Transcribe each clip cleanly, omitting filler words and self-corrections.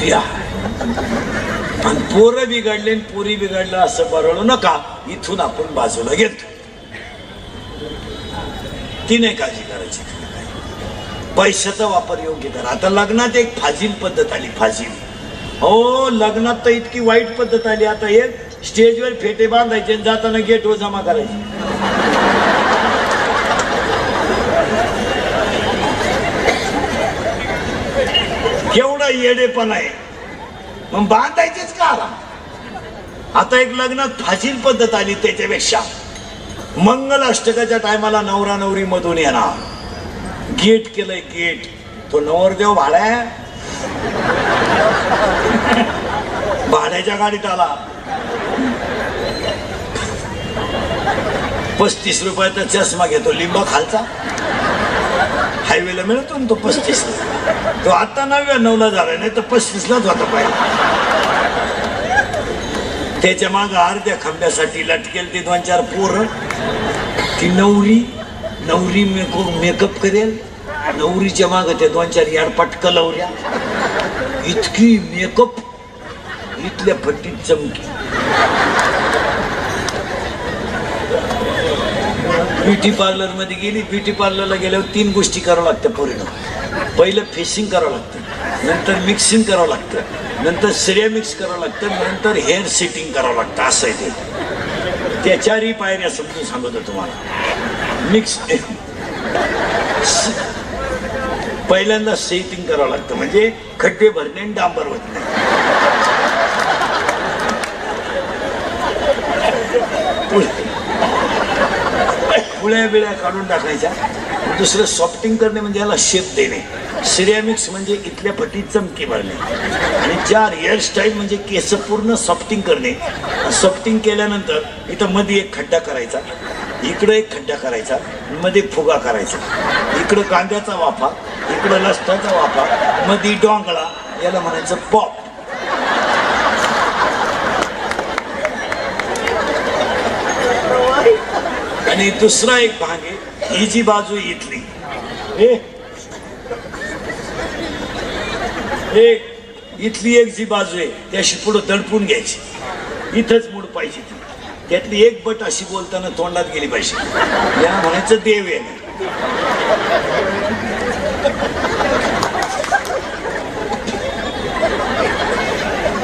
या पण पोरं बिघडले पुरी बिघडलं असं बरळू नका, इथून आपण बाजूला घेतो. ती नाही काळजी करायची. पैशाचा वापर योग्य करा. आता लग्नात एक फाजील पद्धत आली. फाजील हो, लग्नात तर इतकी वाईट पद्धत आली. आता एक स्टेजवर फेटे बांधायचे, जाताना गेटवर जमा करायचे. केवढा येडेपणा आहे. मग बांधायचेच का? आता एक लग्नात फाजील पद्धत आली. त्याच्यापेक्षा मंगल अष्टकाच्या टायमाला नवरा नवरी मधून येणार. गेट केलंय गेट. तो नवरदेव भाड्याच्या गाडीत आला. 35 रुपयाचा चष्मा घेतो लिंबा खालचा. हायवेला मिळतो ना तो 35. तो आता 99ला झाला, नाही तर 35लाच होता पाहिजे. त्याच्या माग अर्ध्या खांब्यासाठी लटकेल ते 2-4 पोरं. ती नवरी मेकअप करेल. नवरीच्या माग त्या 2-4 याडपाट कलवऱ्या. इतकी मेकअप, इथल्या फट्टीत चमकी. ब्युटी पार्लर मध्ये गेली. ब्युटी पार्लरला गेल्यावर 3 गोष्टी करावं लागतं पोरीनं. पहिलं फेसिंग करावं लागतं, नंतर मिक्सिंग करावं लागतं, नंतर सिरेमिक्स करावं लागतं, नंतर हेअर सेटिंग करावं लागतं. असं आहे ते. त्या 4ही पायऱ्या समजून सांगतो तुम्हाला. मिक्स पहिल्यांदा सेटिंग करावं लागतं, म्हणजे खड्डे भरणे आणि डांबर होत नाही. पुळ्या बिळ्या काढून टाकायच्या. दुसरं सॉफ्टिंग करणे म्हणजे याला शेप देणे. सिरेमिक्स म्हणजे इथल्या पट्टीत चमकी भरणे. आणि 4 हेअरस्टाईल म्हणजे केस पूर्ण सॉफ्टिंग करणे. सॉफ्टिंग केल्यानंतर इथं मध्ये एक खड्डा करायचा, इकडं एक खड्डा करायचा, मध्ये फुगा करायचा. इकडं कांद्याचा वाफा, इकडं लसणाचा वाफा, मध्ये डोंगळा. याला म्हणायचं पॉप. आणि दुसरा एक भाग आहे, ही जी बाजू इथली, इथली एक जी बाजू आहे त्याशी पुढे दडपून घ्यायची. इथंच मूड पाहिजे ती. त्यातली एक बट अशी बोलताना तोंडात गेली पाहिजे. याला म्हणायचं देव आहे.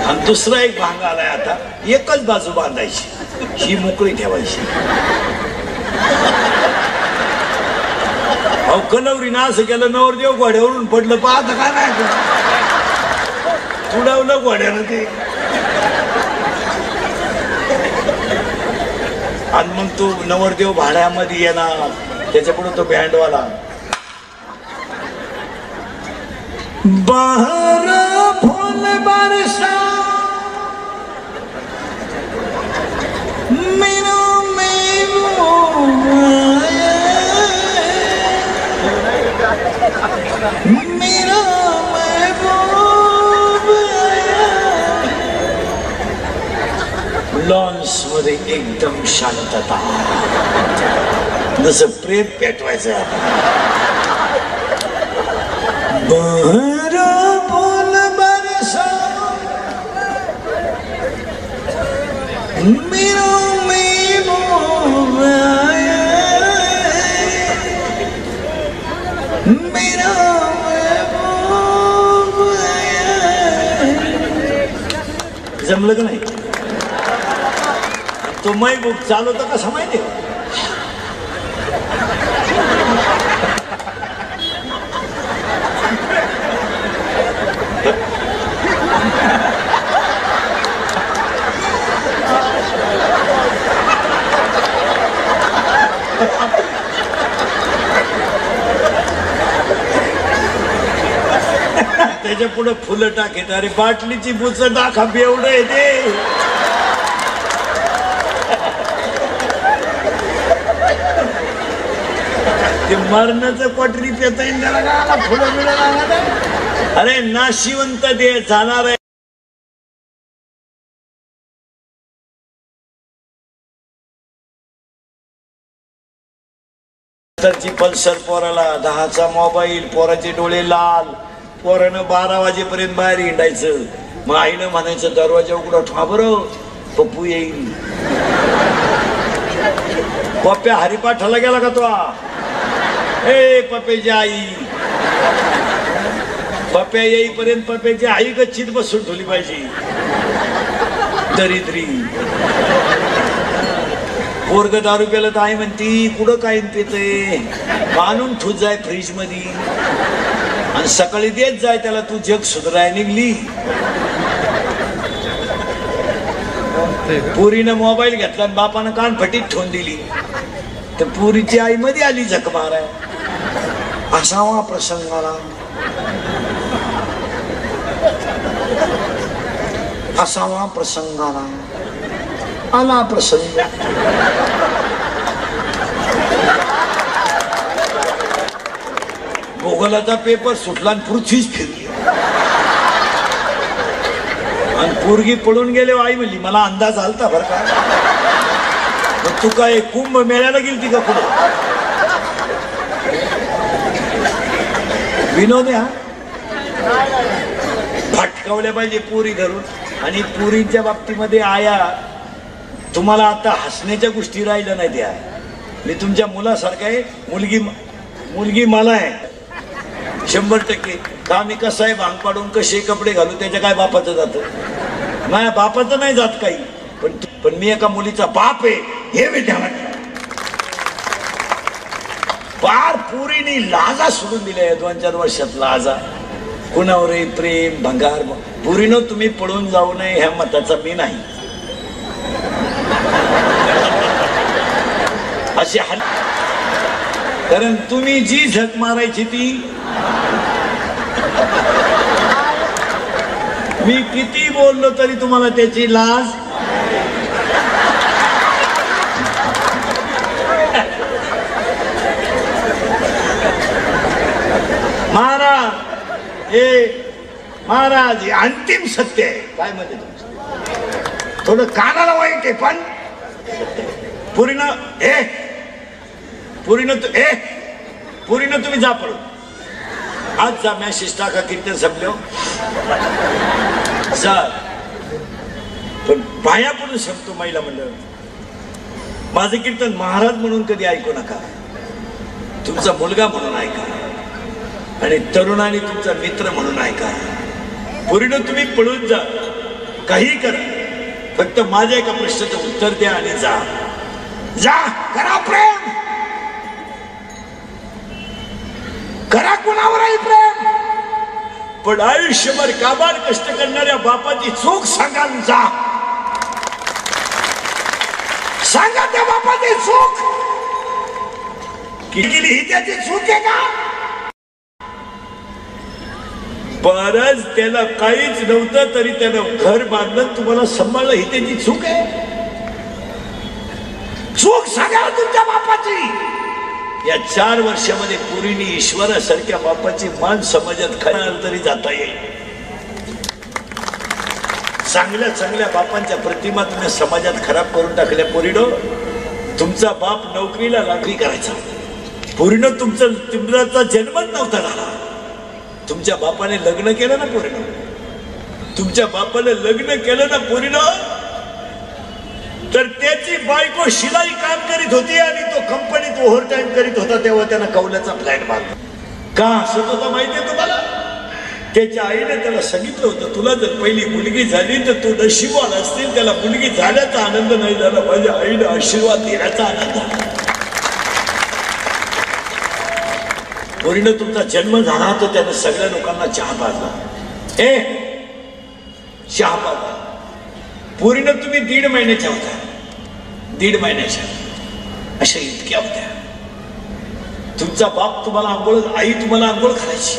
आणि दुसरा एक भाग आलाय. आता एकच बाजू बांधायची, ही मोकळी ठेवायची. अहो कलवरीनं असं केलं, नवरदेव घोड्यावरून पडलं. पाहता काय नाही तुडवलं घोड्यानं ते. आणि मग तो नवरदेव भाड्यामध्ये येणार. त्याच्या पुढे तो बँडवाला. बाहर फूल बरसा मेरा महबूब. लॉन्स मध्ये एकदम शांतता, जसं प्रेम पेटवायचं. बहरा फूल बरसा मेरा महबूब आया, मेरा महबूब आया. जमलं का नाही? तो महबूब चालवतो कसा माहिती? त्याच्या पुढे फुलं टाकेत. अरे बाटलीची बुच दाखा बेवडं आहे ते. ते मरणाचं पटरी पेता येईल त्याला का फुलं बिळं लागत. अरे नाशिवंत दे जाणार आहे. पल्सर पोराला 10चा मोबाईल, पोराचे डोळे लाल, पोरानं 12 वाजेपर्यंत बाहेर हिंडायचं. मग आईनं म्हणायचं दरवाजा उघडा ठेवा बरं, पप्पू येईल. पप्प्या हरिपाठाला गेला का तो? ए पप्प्याची आई, पप्प्या येईपर्यंत पप्प्याची आई गच्चीत बसून ठेवली पाहिजे. दरिद्री पोरग दारू प्याला तर आई म्हणती कुठं काय पिते, आणून ठूत जाय फ्रीज मध्ये आणि सकाळी देत जाय त्याला, तू जग सुधराय निघली. पुरीनं मोबाईल घेतला आणि बापानं कानफटीत ठेवून दिली, तर पुरीची आई मध्ये आली झक माराय. असावा प्रसंगाला, असावा प्रसंगाला आला प्रसंग. भूगोलाचा पेपर सुटला आणि पृथ्वीच फिरली आणि पोरगी पळून गेले. आई म्हणली मला अंदाज आलता बर का. तू काय कुंभ मेळ्याला गेलती का पुढं? विनोद हा फटकावल्या पाहिजे पोरी धरून. आणि पोरींच्या बाबतीमध्ये आया तुम्हाला आता हसण्याच्या गोष्टी राहिल्या नाही. त्या मी तुमच्या मुलासारखा आहे. मुलगी मला आहे 100%. का मी कसं आहे भांग पाडून कसे कपडे घालू त्याच्या काय बापाचं जातं, माझ्या बापाचं नाही जात काही. पण मी एका मुलीचा बाप आहे हे मी ध्यानात. पार पुरीने लाजा सोडून दिल्या 2-4 वर्षात. लाजा कुणावरही प्रेम भंगार. पुरीनं तुम्ही पळून जाऊ नये ह्या मताचा मी नाही. अशी हाल, कारण तुम्ही जी झक मारायची ती मी किती बोललो तरी तुम्हाला त्याची लाज. महाराज हे अंतिम सत्य आहे. काय म्हणते तुमचं? थोडं कानाला वाईट आहे पण पुरीनं तुम्ही जा पडून. आज जा मॅसेज टाका कीर्तन संपलो जा. पण पाया पडून सांगतो महिला मंडळ, माझं कीर्तन महाराज म्हणून कधी ऐकू नका. तुमचा मुलगा म्हणून ऐका आणि तरुणाने तुमचा मित्र म्हणून ऐका. पुरीनं तुम्ही पळून जा, काही करा, फक्त माझ्या एका प्रश्नाचं उत्तर द्या आणि जा. जा करा प्रेम, करा कुणावरही प्रेम, पण आयुष्यभर काबाड कष्ट करणाऱ्या बापाची चूक सांगा. जा सांगा त्या बापाची चूक केली ही त्याची चूक आहे का? बरंच त्याला काहीच नव्हतं तरी त्यानं घर बांधलं, तुम्हाला सांभाळलं, ही त्याची चूक आहे. चूक सांगा तुमच्या बापाची. या 4 वर्षामध्ये पुरीने ईश्वरासारख्या बापाची मान समाजात खराब तरी जाता येईल. चांगल्या चांगल्या बापांच्या प्रतिमा तुम्ही समाजात खराब करून टाकल्या. पोरीनो, तुमचा बाप नोकरीला लागली करायचा. पोरीनो, तुमचा जन्मच नव्हता झाला. तुमच्या बापाने लग्न केलं ना पोरीनो, तुमच्या बापाने लग्न केलं ना पोरीनो, तर त्याची बायको शिलाई काम करीत होती आणि तो कंपनीत ओव्हर टाइम करीत होता. तेव्हा त्यानं कौलाचा फ्लॅट बांधला. का हसत होता माहितीये तुम्हाला? त्याच्या आईने त्याला सांगितलं होतं, तुला जर पहिली मुलगी झाली तर तू नशिबवान असतील. त्याला मुलगी झाल्याचा आनंद नाही झाला, माझ्या आईने आशीर्वाद देण्याचा आनंद झाला. पोरीनं तुमचा जन्म झाला तर त्यानं सगळ्या लोकांना चहा पाजला. चहा पाजला. पोरीनं तुम्ही 1.5 महिन्याच्या होत्या, 1.5 महिन्याच्या अशा इतक्या होत्या. तुमचा बाप तुम्हाला आंघोळ, आई तुम्हाला आंघोळ घालायची,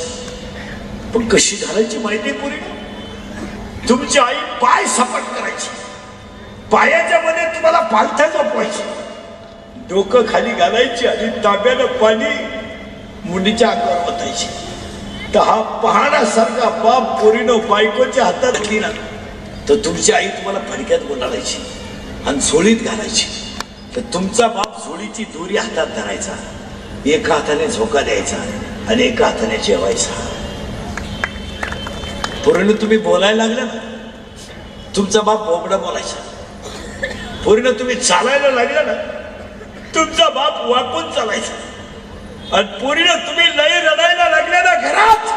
पण कशी घालायची माहिती आहे पोरीनं? तुमची आई पाय सपाट करायची, पायाच्या मध्ये तुम्हाला पालथ्या झोपवायची, डोकं खाली घालायची आणि तांब्यानं पाणी मुंडीच्या अंगावर ओतायची. तर हा पहाडासारखा बाप पोरीनं बायकोच्या हातात दिली ना, तर तुमची आई तुम्हाला फडक्यात गुंडाळायची आणि झोळीत घालायची. तर तुमचा बाप झोळीची दोरी हातात धरायचा, एका हाताने झोका द्यायचा आणि एका हाताने जेवायचा. पोरीनं तुम्ही बोलायला लागलं ना, तुमचा बाप बोबडा बोलायचा. पोरीनं तुम्ही चालायला लागलं ना, तुमचा बाप वाकून चालायचा. आणि पोरीनं तुम्ही लय रडायला लागले ना घरात,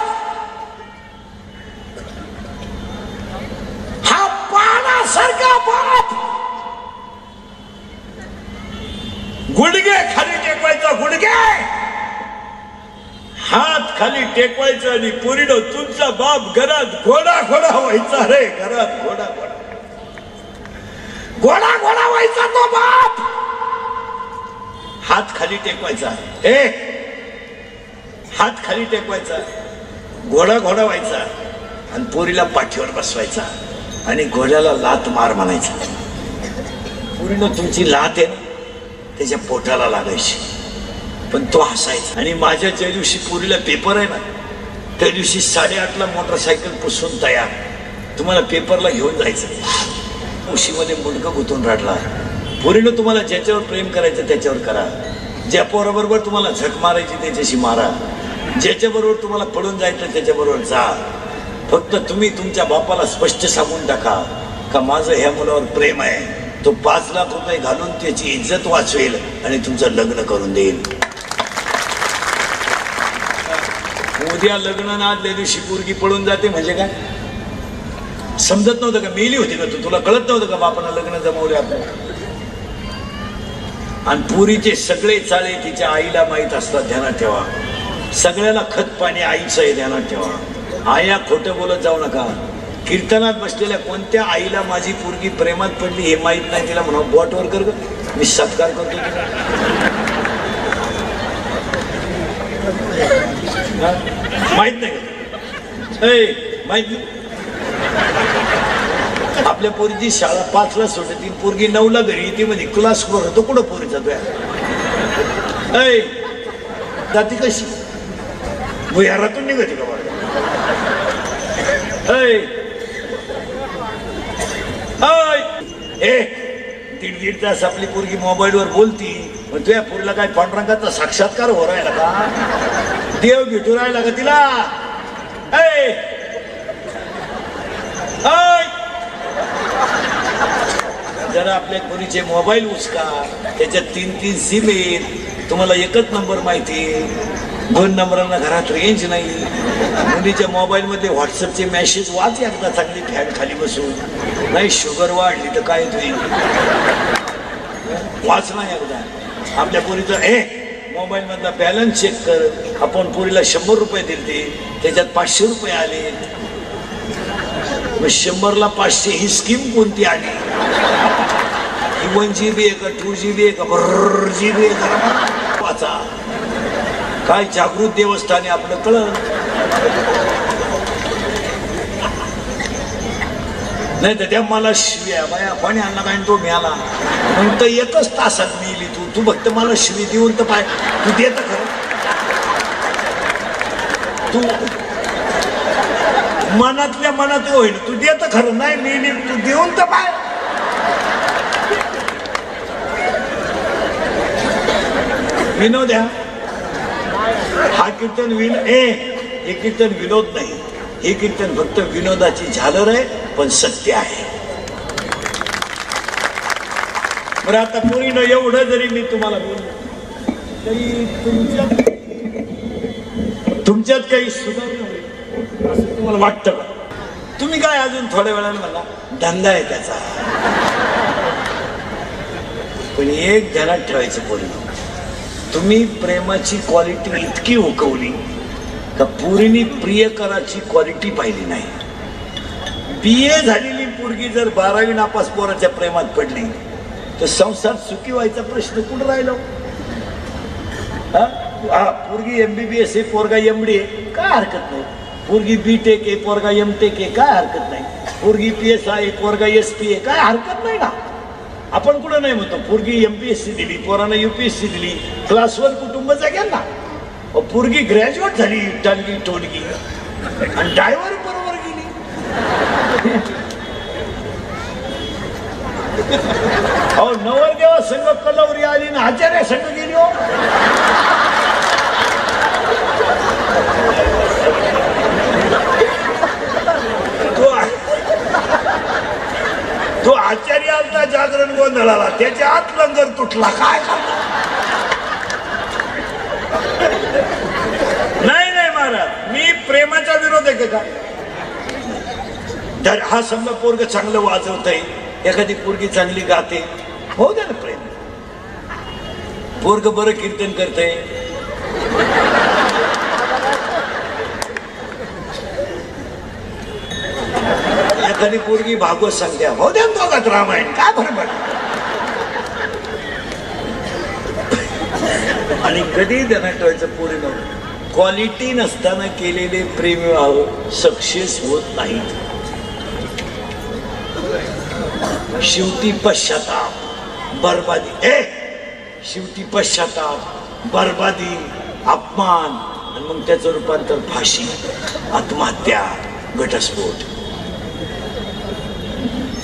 हा पानासारखा बाप गुडघे खाली टेकवायचा, गुडघे हात खाली टेकवायचा. आणि पोरीनं तुमचा बाप घरात घोडा घोडा व्हायचा. रे घरात घोडा घोडा घोडा घोडा व्हायचा तो बाप. हात खाली टेकवायचा, हात खाली टेकवायचा, घोडा घोडा व्हायचा. आणि पोरीला पाठीवर बसवायचा आणि घोड्याला लात मार म्हणायचा. पोरीनं तुमची लात आहे त्याच्या पोटाला लागायची, पण तो हसायचा. आणि माझ्या ज्या दिवशी पोरीला पेपर आहे ना, त्या दिवशी 8:30ला मोटरसायकल पुसून तयार, तुम्हाला पेपरला घेऊन जायचं. उशीमध्ये मुंडकं गुंतून रडला. पोरीनं तुम्हाला ज्याच्यावर प्रेम करायचं त्याच्यावर करा, ज्या पोराबरोबर तुम्हाला झक मारायची त्याच्याशी मारा, ज्याच्याबरोबर तुम्हाला पडून जायचं त्याच्याबरोबर जा. फक्त तुम्ही तुमच्या बापाला स्पष्ट सांगून टाका का माझं ह्या मुलावर प्रेम आहे. तो 5 लाख रुपये घालून त्याची इज्जत वाचवेल आणि तुमचं लग्न करून देईल. उद्या लग्न ना आदल्या दिवशी पोरगी पळून जाते म्हणजे काय समजत नव्हतं का? मेली होती का तू? तुला कळत नव्हतं का बापानं लग्न जमवले आपलं? आणि पुरीचे सगळे चाळे तिच्या आईला माहीत असतात, ध्यानात ठेवा. सगळ्याला खत पाणी आईचं आहे, ध्यानात ठेवा. आया खोटं बोलत जाऊ नका. कीर्तनात बसलेल्या कोणत्या आईला माझी पोरगी प्रेमात पडली हे माहीत नाही, तिला म्हणा बोटवर कर ग, मी सत्कार करतो तुला. माहित नाही, माहित नाही. आपल्या पोरीची शाळा 5ला सुटते, पोरगी 9ला घरी येते. म्हणजे क्लास कुठं होतो, कुठं पोरीचा तुया जाती कशी भुयारातून निघते का? दीड तास आपली पोरगी मोबाईलवर बोलती, मग तुझ्या पोरीला काय पांडुरंगाचा साक्षात्कार हो राहिला का? देव भेटू राहिला का तिला? जरा आपल्या पोरीचे मोबाईल उचका, त्याच्यात 3 सिम आहेत. तुम्हाला एकच नंबर माहिती, 2 नंबरांना घरात रेंज नाही. मुलीच्या मोबाईल मध्ये व्हॉट्सअपचे मेसेज वाच एकदा चांगली फॅन खाली बसून. नाही शुगर वाढली तर काय होईल, वाच नाही एकदा. आपल्या पोरीचा मोबाईल मधला बॅलन्स चेक कर. आपण पोरीला 100 रुपये दिले, त्याच्यात 500 रुपये आले. मग 100ला 500 ही स्कीम कोणती आली? 1 GB आहे का 2 GB आहे का GB आहे? जरा वाचा. काय जागृत देवस्थानी आपलं कळलं नाही तर त्या मला शिव्या बाया कोणी आणला काय तो मिळाला मग तर 1च तासात मिळली. तू फक्त मला शिवी देऊन तर पाय. तू देत खरं, तू मनातल्या मनात होईल. तू देत खरं, नाही मिळली तू देऊन तर पाय. विनोद आहे हा कीर्तन. हे कीर्तन विनोद नाही, हे कीर्तन फक्त विनोदाची झालर आहे, पण सत्य आहे. बरं आता पोरीनं एवढं जरी मी तुम्हाला बोललो तरी तुमच्यात काही सुधारणा होईल असं तुम्हाला वाटतं का? तुम्ही काय अजून थोड्या वेळाने मला धंदा आहे त्याचा. पण एक ध्यानात ठेवायचं पोरीनं, तुम्ही प्रेमाची क्वालिटी इतकी उकवली का पोरीनी प्रियकराची क्वालिटी पाहिली नाही. BA झालेली पोरगी जर 12वी नापास पोराच्या प्रेमात पडली तर संसार सुखी व्हायचा प्रश्न कुठं राहिलो? पोरगी MBBS आहे, पोरगा MD आहे, काय हरकत नाही. पोरगी BTech आहे, पोरगा MTech आहे, काय हरकत नाही. पोरगी PSI आहे, पोरगा SP आहे, काय हरकत नाही ना. आपण कुठं नाही म्हणतो. पोरगी MPSC दिली, पोरानं UPSC दिली, क्लासवर कुटुंब जगेल ना. पोरगी ग्रॅज्युएट झाली, टालगी टोलगी, आणि ड्रायव्हर बरोबर गेली. अहो नवरदेवा संघ कलवरी आली ना आचार्य संघ गेली. हो जागरण गोंधळाला, त्याच्या आत लंगर तुटला. काय नाही नाही महाराज, मी प्रेमाचा विरोध आहे का? तर हा समजा पोरग चांगलं वाजवतय, एखादी पोरगी चांगली गाते, हो द्या ना प्रेम. पोरग बरं कीर्तन करतय, एखादी पोरगी भागवत सांगते, हो द्या दोघात रामायण, काय फरक पडत. आणि कधी त्यांना कळायचं पोरीनं क्वालिटी नसताना केलेले प्रेमविवाह सक्सेस होत नाहीत. शेवटी पश्चाताप, बरबादी. शेवटी पश्चाताप, बरबादी, अपमान, आणि मग त्याचं रूपांतर फाशी, आत्महत्या, घटस्फोट.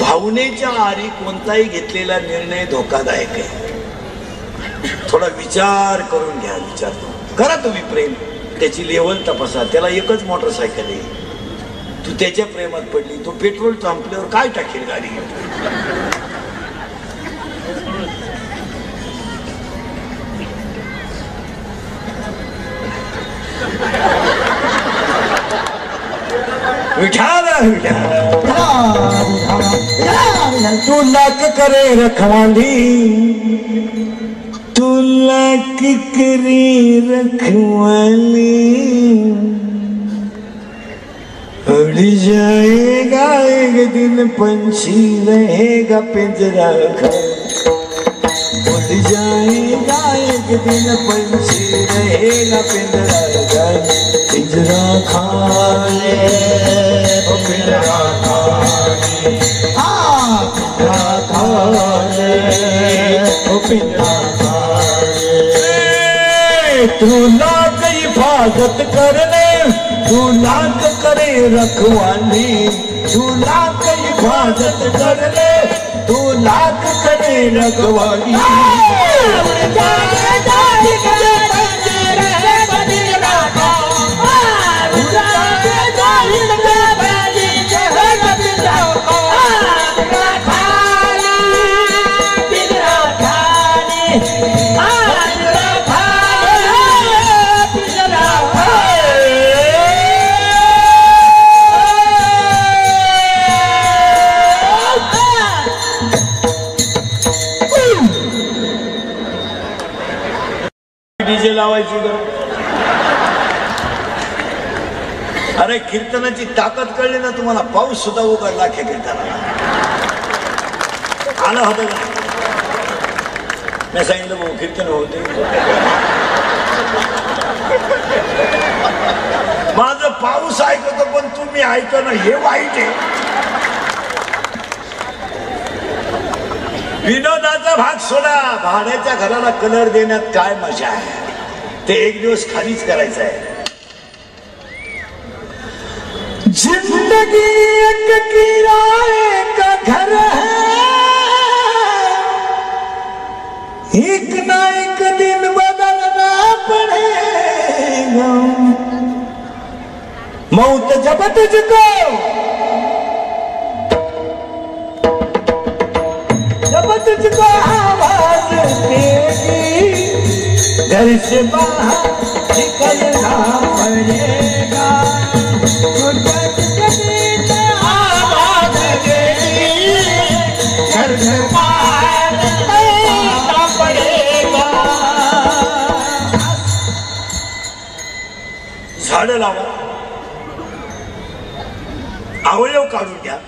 भावनेच्या आरी कोणताही घेतलेला निर्णय धोकादायक आहे. थोडा विचार करून घ्या. विचार करा तुम्ही. प्रेम त्याची लेवल तपासा. त्याला एकच मोटरसायकल आहे, तू त्याच्या प्रेमात पडली, तो पेट्रोल संपल्यावर काय टाकेल गाडी घेऊन. तू लाख करे रखवाली, तू लाख करे रखवाली, उड़ जाएगा एक दिन पंछी रहेगा पिंजरा खाली. उड़ जाएगा एक दिन पंछी रहेगा पिंजरा खाली. पिंजरा खाली, पिंजरा खाली, हाँ पिंजरा खाली, पिंजरा खाली. तू लाख हिफाजत करने, तू लाख करे रखवाली, तू लाख हिफाजत करने, तू लाख करे रखवाली. डीजे लावायची गरज. अरे कीर्तनाची ताकद कळली ना तुम्हाला, पाऊस सुद्धा उघडला ख्या कीर्तनाला. आलं होतं का? मी सांगितलं भाऊ कीर्तन होते. माझं पाऊस ऐकतो पण तुम्ही ऐकणं हे वाईट आहे. विनोदाचा भाग सोडा, भाड्याच्या घराला कलर देण्यात काय मजा आहे, ते एक दिवस खालीच करायचं आहे. जिंदगी एक किराए का घर है, एक ना एक दिन बदलना पड़ेगा. मौत जब तुझको, जब तुझको आवाज देगी, घर से बाहर निकलना पड़ेगा. आवाज देगी, घर से बाहर निकलना पड़ेगा. झाडं लावा, अवयव काढून घ्या,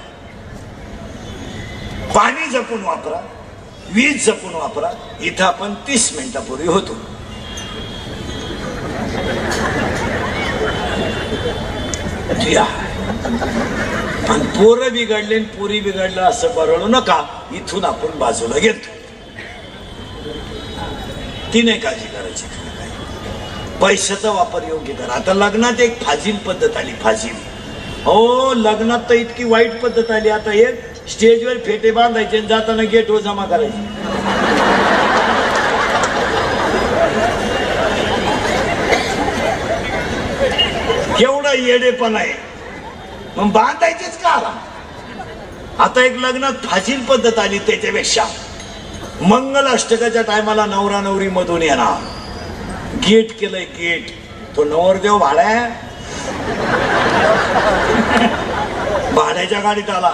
पाणी जपून वापरा, वीज जपून वापरा. इथं आपण 30 मिनिटापूर्वी होतो. पण पोरं बिघडले पुरी बिघडलं असं बरळू नका. इथून आपण बाजूला घेतो. ती नाही काळजी करायची. पैशाचा वापर योग्य करा. आता लग्नात एक फाजील पद्धत आली. फाजील, हो लग्नात तर इतकी वाईट पद्धत आली. आता एक स्टेजवर फेटे बांधायचे, जाताना गेटवर जमा करायचे. केवढा येडेपण आहे. मग बांधायचेच का? आता एक लग्नात फाजील पद्धत आली त्याच्यापेक्षा. मंगल अष्टकाच्या टायमाला नवरा नवरी मधून येणार, गेट केलंय गेट. तो नवरदेव भाड्याच्या गाडीत आला.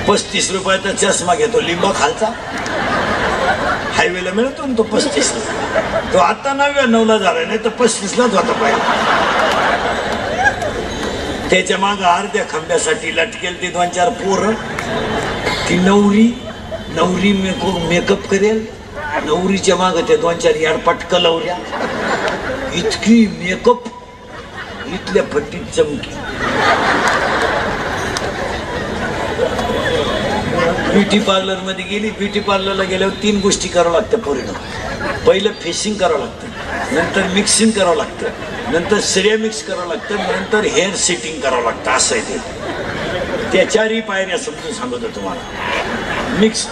35 रुपयाचा चष्मा घेतो लिंबा खालचा, हायवेला मिळतो ना तो 35. तो आता 99ला झाला, नाही तर 35लाच होता पाहिजे. त्याच्या माग अर्ध्या खांब्यासाठी लटकेल ते 2-4 पोरं. ती नवरी मेकअप करेल, नवरीच्या माग त्या 2-4 याडपटक लावल्या. इतकी मेकअप, इथल्या फट्टीत चमकी. ब्युटी पार्लर मध्ये गेली. ब्युटी पार्लरला गेल्यावर 3 गोष्टी करावं लागतं पोरीनं. पहिलं फेसिंग करावं लागतं, नंतर मिक्सिंग करावं लागतं, नंतर सिरेमिक्स करावं लागतं, नंतर हेअर सेटिंग करावं लागतं. असं आहे ते. त्या 4ही पायऱ्या समजून सांगतो तुम्हाला. मिक्स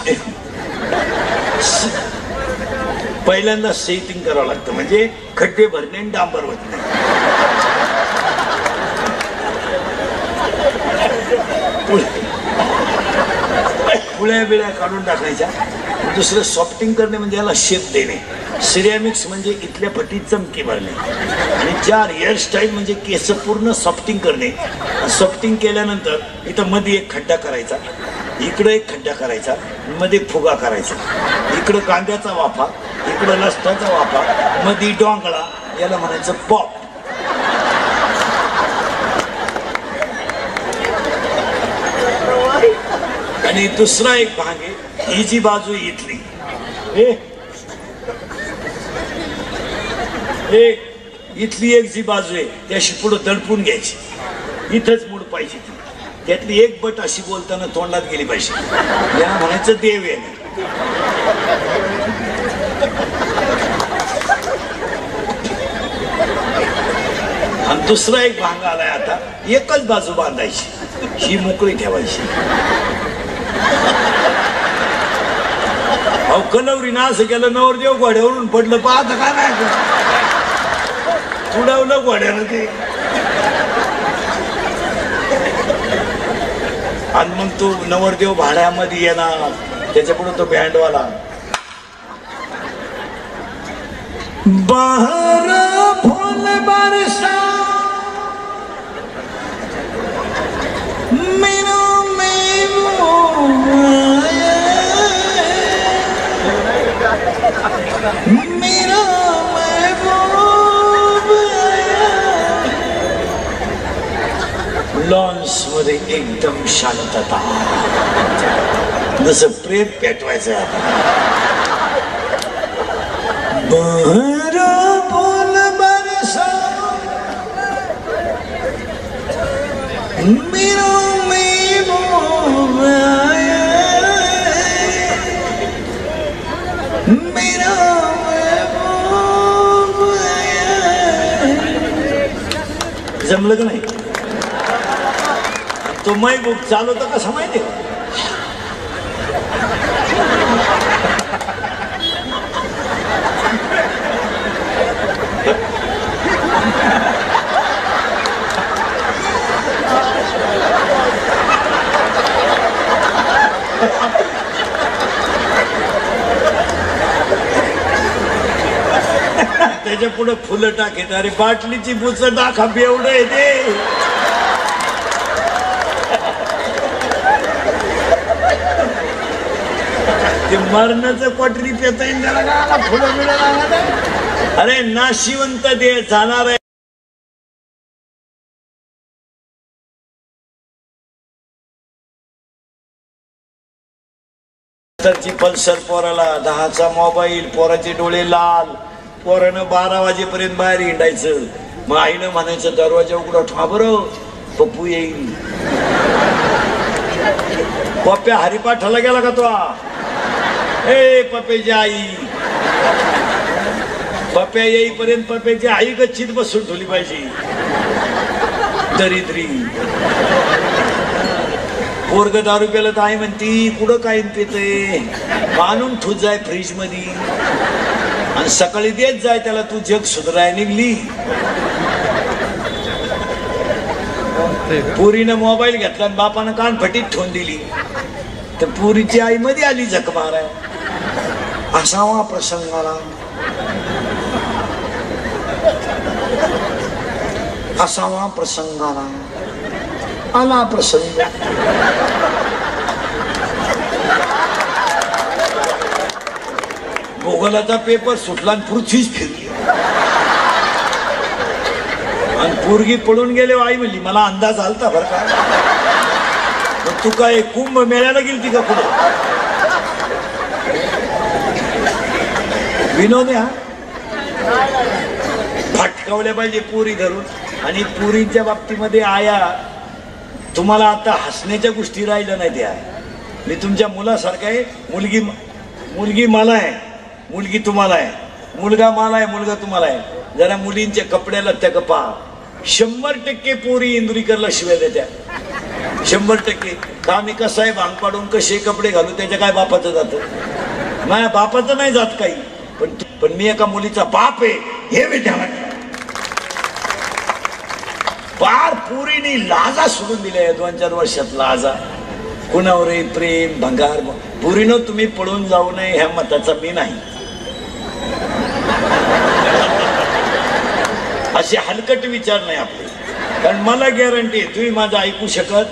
पहिल्यांदा सेटिंग करावं लागतं, म्हणजे खड्डे भरणे आणि डांबर होत नाही. पुळ्या बिळ्या काढून टाकायच्या. दुसरं सॉफ्टिंग करणे म्हणजे याला शेप देणे. सिरेमिक्स म्हणजे इथल्या फटीत चमकी भरणे. आणि 4 हेअरस्टाईल म्हणजे केस पूर्ण सॉफ्टिंग करणे. सॉफ्टिंग केल्यानंतर इथं मध्ये एक खड्डा करायचा, इकडं एक खड्डा करायचा, मध्ये फुगा करायचा. इकडं कांद्याचा वाफा, इकडं लसणाचा वाफा, मध्ये डोंगळा. याला म्हणायचं पॉप. आणि दुसरा एक भाग आहे, ही जी बाजू इथली, इथली एक जी बाजू आहे ती अशी पुढं दडपून घ्यायची. इथंच मूड पाहिजे ती. त्यातली एक बट अशी बोलताना तोंडात गेली पाहिजे. याला म्हणायचं देव आहे. आणि दुसरा एक भाग आलाय आता, एकच बाजू बांधायची, ही मोकळी ठेवायची. अहो कलवरीनं असं केलं, नवरदेव घोड्यावरून पडलं. पाहता काय नाही, उडवलं घोड्यानं ते. आणि मग तो नवरदेव भाड्यामध्ये येणार, त्याच्या पुढे तो बँडवाला. बाहर फूल बरसा मेरा महबूब लॉन्स मध्ये एकदम शांतता, जसं प्रेम पेटवायचं. बहरा फूल बरसा मेरा महबूब आया, मेरा महबूब आया. जमलं का नाही? तो महबूब चालवतो कसा माहिती आहे? त्याच्या पुढे फुलं टाकेत. अरे बाटलीची बुच टाका, एवढं आहे ते. ते मरणाचं पटरी पेता येईल त्याला, फुलं मिळाला. अरे नाशिवंत दे जाणार आहे. पल्सर पोराला, 10चा मोबाईल, पोराचे डोळे लाल. पोरानं 12 वाजेपर्यंत बाहेर हिंडायचं. मग आईनं म्हणायचं दरवाजा उघडा ठेवा बरं, पप्पू येईल. पप्प्या हरिपाठाला गेला का तो? ए पप्प्याची आई. पप्प्या येईपर्यंत पप्प्याची आई गच्चीत बसून ठेवली पाहिजे. दरिद्री पोरग दारू प्याला तर आई म्हणती कुठं काय पितय, आणून ठूत जाय फ्रीज मध्ये आणि सकाळी देत जाय त्याला, तू जग सुधाराय निघली. पुरीनं मोबाईल घेतला आणि बापानं कानफटीत ठेवून दिली, तर पुरीची आई मध्ये आली झक माराय. असावा प्रसंगाला, असावा प्रसंगाला आला प्रसंग. भूगोलाचा पेपर सुटला आणि पृथ्वीच फिरली आणि पोरगी पळून गेले. आई म्हणली मला अंदाज आलता बरं का, तू काय कुंभ मेळ्याला गेलती का पुढे? विनोद हा फटकावल्या पाहिजे पुरी धरून. आणि पुरीच्या बाबतीमध्ये आया तुम्हाला आता हसण्याच्या गोष्टी राहिल्या नाही. त्या मी तुमच्या मुलासारखा आहे. मुलगी मला आहे, मुलगी तुम्हाला आहे, मुलगा मला आहे, मुलगा तुम्हाला आहे. जरा मुलींच्या कपड्याला त्या पहा. 100% पोरी इंदुरीकरला शिव्या देत्या. 100% का मी कसं आहे भांग पाडून कसे कपडे घालू त्याच्या काय बापाचं जातं. माझ्या बापाचं नाही जात काही, पण मी एका मुलीचा बाप आहे हे मी ध्यानात. पार पुरीने लाजा सोडून दिल्या 2-4 वर्षात. लाजा कुणावरही प्रेम भंगार. पुरीनं तुम्ही पळून जाऊ नये ह्या मताचा मी नाही. असे हलकट विचार नाही आपले, कारण मला गॅरंटी आहे तुम्ही माझं ऐकू शकत.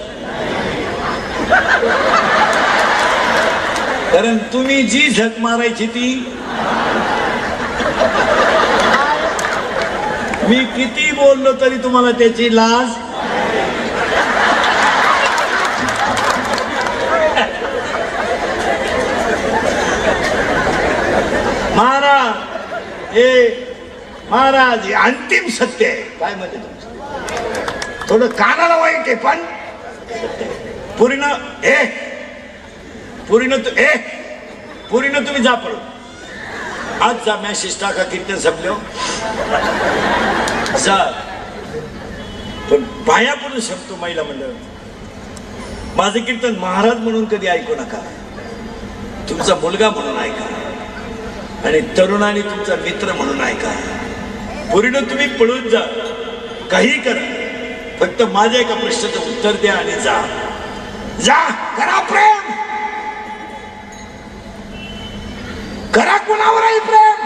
कारण तुम्ही जी झक मारायची ती मी किती बोललो तरी तुम्हाला त्याची लाज. महाराज हे अंतिम सत्य आहे. काय म्हणते तुमचं थोडं कानाला वाईट आहे पण पुरीनं तुम्ही जा पडू. आज जा मॅसेज टाका कीर्तन संपलो जा. पण पाया पडून शकतो महिला मंडळ. माझं कीर्तन महाराज म्हणून कधी ऐकू नका, तुमचा मुलगा म्हणून ऐका आणि तरुणाने तुमचा मित्र म्हणून ऐका. पुरीनं तुम्ही पळून जा, काही करा, फक्त माझ्या एका प्रश्नाचं उत्तर द्या आणि जा. जा करा प्रेम, करा कुणावरही प्रेम,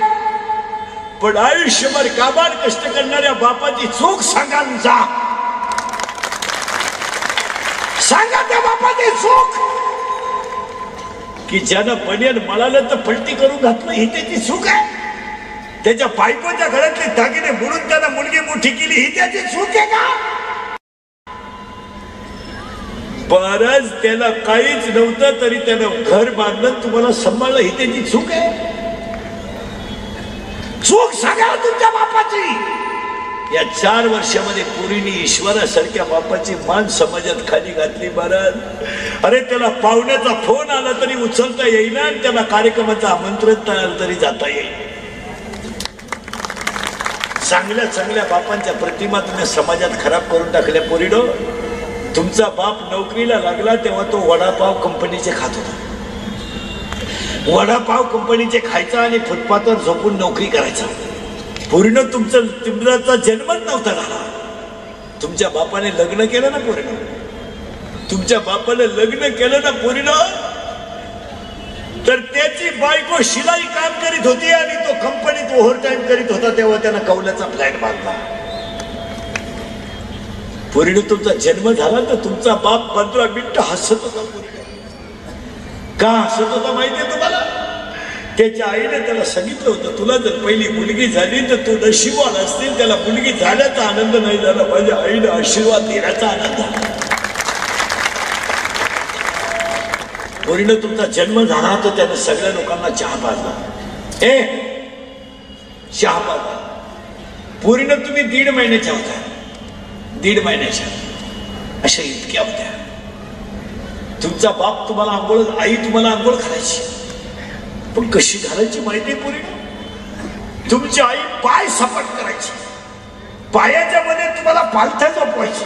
पण आयुष्यभर काबाड कष्ट करणाऱ्या बापाची चूक सांगाल. जा सांगा त्या बापाची चूक की ज्यानं बनियन मळालं तर पलटी करून घातलं ही त्याची चूक आहे. त्याच्या बायकोच्या घरातले दागिने बुडून त्यानं मुलगी मोठी केली ही त्याची चूक आहे का? बरंच त्याला काहीच नव्हतं तरी त्यानं घर बांधलं तुम्हाला सांभाळलं ही त्याची चूक आहे. चूक सांगा तुमच्या बापाची. या 4 वर्षामध्ये पुरीने ईश्वरासारख्या बापाची मान समाजात खाली घातली. महाराज अरे त्याला पाहुण्याचा फोन आला तरी उचलता येईना आणि त्याला कार्यक्रमाचं आमंत्रण आलं तरी जाता येईल. चांगल्या चांगल्या बापांच्या प्रतिमा तुम्ही समाजात खराब करून टाकल्या. पोरीनो तुमचा बाप नोकरीला लागला तेव्हा तो वडापाव कंपनीचे खात होता. वडापाव कंपनीचे खायचा आणि फुटपाथवर झोपून नोकरी करायचा. पोरीनं तुमचा जन्मच नव्हता झाला. तुमच्या बापाने लग्न केलं ना पोरीनं, तुमच्या बापाने लग्न केलं ना पोरीनं, तर त्याची बायको शिलाई काम करीत होती आणि तो कंपनीत ओव्हर टाइम करीत होता. तेव्हा त्यानं कौलाचा फ्लॅट बांधला. पोरीनं तुमचा जन्म झाला तर तुमचा बाप 15 मिनिटं हसत होता. का हसत होता माहितीये तुम्हाला? त्याच्या आईने त्याला सांगितलं होतं तुला जर पहिली मुलगी झाली तर तू नशिबवान असतील. त्याला मुलगी झाल्याचा आनंद नाही झाला, माझ्या आईने आशीर्वाद देण्याचा आनंद झाला. पोरीनं तुमचा जन्म झाला तर त्यानं सगळ्या लोकांना चहा पाजला. चहा पाजला. पोरीनं तुम्ही 1.5 महिन्याच्या होत्या, 1.5 महिन्याच्या अशा इतक्या होत्या. तुमचा बाप तुम्हाला आंघोळ, आई तुम्हाला आंघोळ घालायची, पण कशी घालायची माहिती आहे पोरी? तुमची आई पाय सपाट करायची, पायाच्या मध्ये तुम्हाला पालथ्या झोपवायची,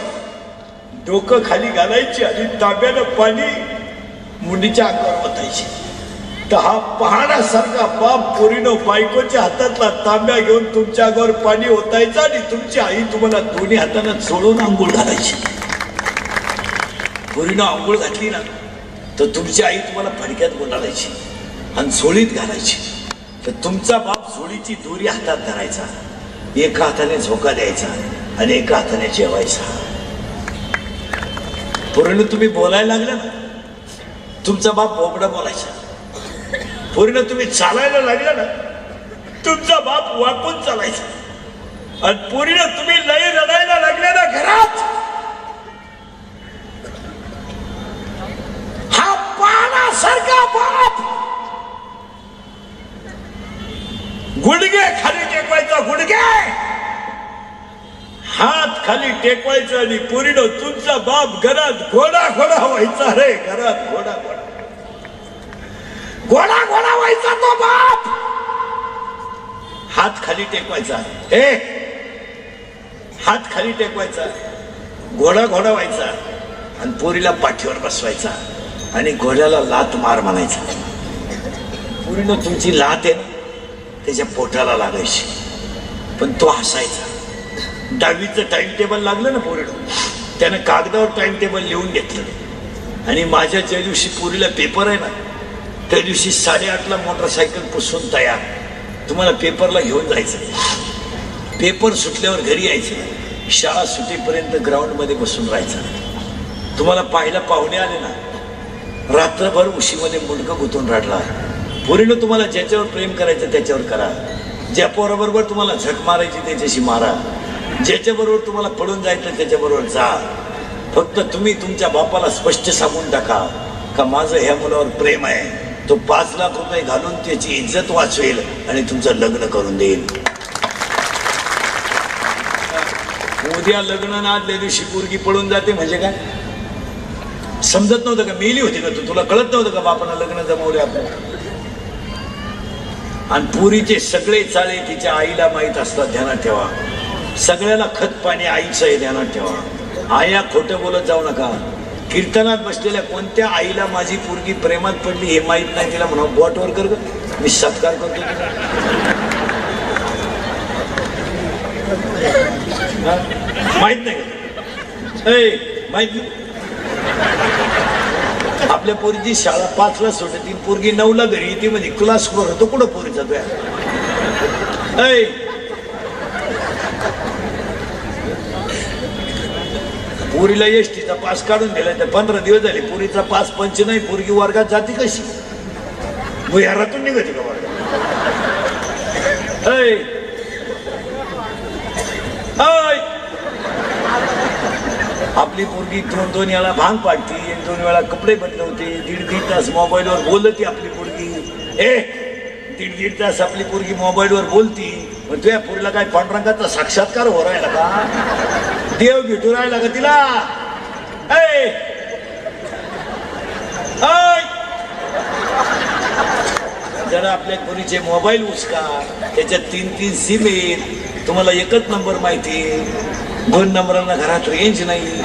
डोकं खाली घालायची आणि तांब्यानं पाणी मुलीच्या अंगावर ओतायची. तर हा पहाडासारखा बाप पोरीनं बायकोच्या हातातला तांब्या घेऊन तुमच्या अंगावर पाणी ओतायचा आणि तुमची आई तुम्हाला दोन्ही हातानं चोळून आंघोळ घालायची. पोरीनं आंघोळ घातली ना तर तुमची आई तुम्हाला फडक्यात गुंडाळायची आणि झोळीत घालायची. तर तुमचा बाप झोळीची दोरी हातात धरायचा, एका हाताने झोका द्यायचा आणि एका हाताने जेवायचा. पोरीनं तुम्ही बोलायला लागला ना तुमचा बाप बोबडा बोलायचा. पोरीनं तुम्ही चालायला लागला ना तुमचा बाप वाकून चालायचा. आणि पोरीनं तुम्ही लई रडायला लागले ना घरात, हा पानासारखा बाप गुडघे खाली टेकवायचा, गुडघे हात खाली टेकवायचा आणि पोरीनं तुमचा बाप घरात घोडा घोडा व्हायचा. रे घरात घोडा घोडा घोडा घोडा व्हायचा तो बाप. हात खाली टेकवायचा, हात खाली टेकवायचा, घोडा घोडा व्हायचा आणि पोरीला पाठीवर बसवायचा आणि घोड्याला लात मार म्हणायचा. पोरीनं तुमची लात आहे त्याच्या पोटाला लागायची पण तो हसायचा. 10वीचं टाइम टेबल लागलं ना पोरीनं, त्यानं कागदावर टाइम टेबल लिहून घेतलं आणि माझ्या ज्या दिवशी पोरीला पेपर आहे ना त्या दिवशी 8:30ला मोटरसायकल पुसून तयार, तुम्हाला पेपरला घेऊन जायचं. पेपर सुटल्यावर घरी यायचं, शाळा सुटेपर्यंत ग्राउंडमध्ये बसून राहायचं. तुम्हाला पाहायला पाहुणे आले ना रात्रभर उशीमध्ये मुंडकं गुंतून रडला. पोरीनं तुम्हाला ज्याच्यावर प्रेम करायचं त्याच्यावर करा, ज्या पोराबरोबर तुम्हाला झक मारायची त्याच्याशी मारा, ज्याच्याबरोबर तुम्हाला पडून जायचं त्याच्याबरोबर जा. फक्त तुम्ही तुमच्या बापाला स्पष्ट सांगून टाका का माझं ह्या मुलावर प्रेम आहे, तो 5 लाख रुपये घालून त्याची इज्जत वाचवेल आणि तुमचं लग्न करून देईल. उद्या लग्न ना आदल्या दिवशी पोरगी पळून जाते म्हणजे काय समजत नव्हतं का? मेली होती का तू? तुला कळत नव्हतं का बापानं लग्न जमवले आपल्याला? आणि पुरीचे सगळे चाळे तिच्या आईला माहीत असतात, ध्यानात ठेवा. सगळ्याला खत पाणी आईचं आहे, ध्यानात ठेवा. आया खोटं बोलत जाऊ नका. कीर्तनात बसलेल्या कोणत्या आईला माझी पोरगी प्रेमात पडली हे माहीत नाही, तिला म्हणा बोटवर कर ग, मी सत्कार करतो तुला. माहित नाही का? माहित नाही. आपल्या पोरीची शाळा 5ला सुटते, पोरगी 9ला घरी येते म्हणजे क्लास वर होतो. कुठं पोरीचा तुया? पोरीला एसटीचा पास काढून दिला तर 15 दिवस झाले पोरीचा पास पंच नाही. पोरगी वर्गात जाते कशी? भुयारातून निघते का वर्गात? आपली पोरगी 2-2 वेळा भांग पाडती, 1-2 वेळा कपडे बदलवते, 1.5 तास मोबाईलवर बोलती आपली पोरगी. 1.5 तास आपली पोरगी मोबाईलवर बोलती. मग तुझ्या पोरीला काय पांडुरंगाचा साक्षात्कार हो राहिला का? देव भेटू राहिला का तिला? जरा आपल्या पोरीचे मोबाईल उचका, त्याच्यात 3-3 सिम आहेत, तुम्हाला एकच नंबर माहिती, 2 नंबरांना घरात रेंज नाही.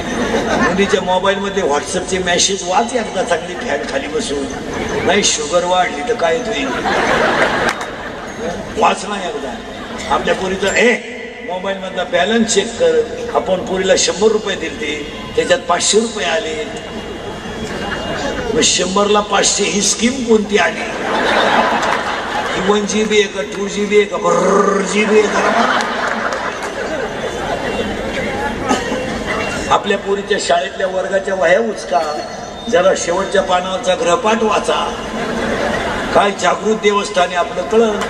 मुलीच्या मोबाईल मध्ये व्हॉट्सअपचे मेसेज वाच एकदा चांगली फॅन खाली बसून. नाही शुगर वाढली तर काय होईल वाच नाही एकदा. आपल्या पोरीचा मोबाईल मधला बॅलन्स चेक कर. आपण पोरीला 100 रुपये दिले, त्याच्यात 500 रुपये आले. मग 100ला 500 ही स्कीम कोणती आली? 1 GB आहे का 2 GB आहे का GB आहे का? आपल्या पोरीच्या शाळेतल्या वर्गाच्या वह्या उचका, जरा शेवटच्या पानावरचा ग्रहपाठ वाचा. काय जागृत देवस्थानी आपलं कळत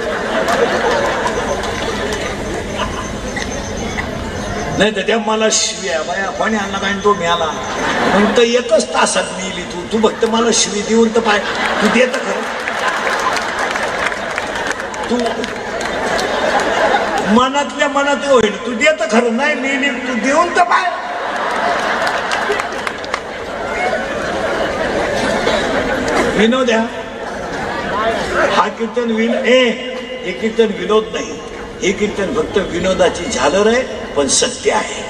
नाही तर त्या मला शिव्या बाया पाणी आणला काय तो मिळाला मग तर 1च तासात मिळली. तू फक्त मला शिवी देऊन तर पाय. तू देत खरं? तू मनातल्या मनात होईल. तू देत खरं? नाही मिळली तू देऊन तर पाय. विनोद हा कीर्तन हे कीर्तन विनोद नाही, हे कीर्तन फक्त विनोदाची झालर आहे पण सत्य आहे.